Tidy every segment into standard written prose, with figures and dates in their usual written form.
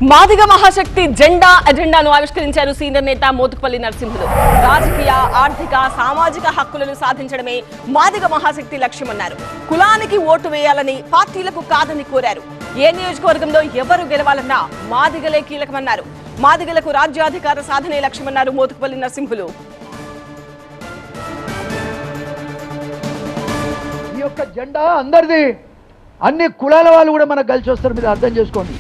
మాదిగ మహాశక్తి జెండా అజెండాను ఆవిష్కరించారు సీనియర్ నేత మోతుకుపల్లి నరసింహులు. రాజకీయ, ఆర్థిక, సామాజిక హక్కులను సాధించడమే మాదిగ మహాశక్తి లక్ష్యమన్నారు. కులానికి ఓటు వేయాలని, పార్టీలకు కాదని కోరారు. ఏ నియోజకవర్గంలో ఎవరు గెలవాలన్నా మాదిగలే కీలకమన్నారు. మాదిగలకు రాజ్యాధికార సాధనే లక్ష్యమన్నారు మోతుకుపల్లి నరసింహులు. ఈ యొక్క జెండా అందరిది, అన్ని కులాల వాళ్ళు కూడా మనకు కలిసి వస్తారు. మీరు అర్థం చేసుకోండి.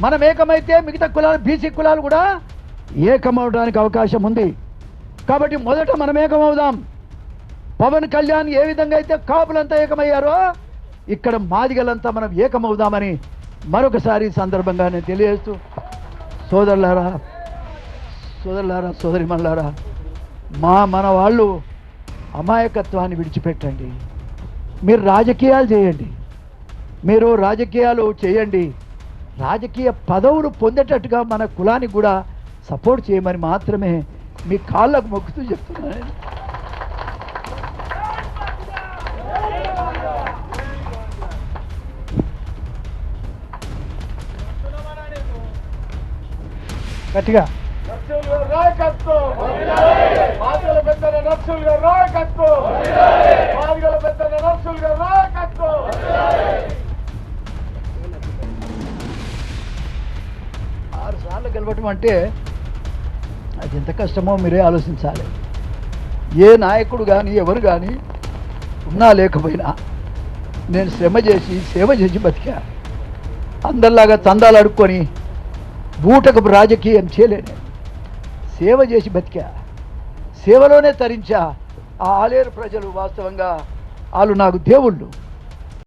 మనం ఏకమైతే మిగతా కులాలు, బీసీ కులాలు కూడా ఏకమవడానికి అవకాశం ఉంది. కాబట్టి మొదట మనం ఏకమవుదాం. పవన్ కళ్యాణ్ ఏ విధంగా అయితే కాపులంతా ఏకమయ్యారో ఇక్కడ మాదిగలంతా మనం ఏకమవుదామని మరొకసారి సందర్భంగా నేను తెలియజేస్తూ, సోదరులారా, సోదరిమణులారా, మన వాళ్ళు అమాయకత్వాన్ని విడిచిపెట్టండి. మీరు రాజకీయాలు చేయండి, మీరు రాజకీయాలు చేయండి. రాజకీయ పదవులు పొందేటట్టుగా మన కులానికి కూడా సపోర్ట్ చేయమని మాత్రమే మీ కాళ్ళకు మొక్కుతూ చెప్తున్నాను. గట్టిగా సార్లు గెలవటం అంటే అది ఎంత కష్టమో మీరే ఆలోచించాలి. ఏ నాయకుడు కానీ ఎవరు కానీ ఉన్నా లేకపోయినా నేను సేవ చేసి బతికా. అందరిలాగా చందాలు అడుక్కొని బూటకపు రాజకీయం చేయలేను. సేవ చేసి బతికా, సేవలోనే తరించా. ఆ ఆలేరు ప్రజలు వాస్తవంగా వాళ్ళు నాకు దేవుళ్ళు.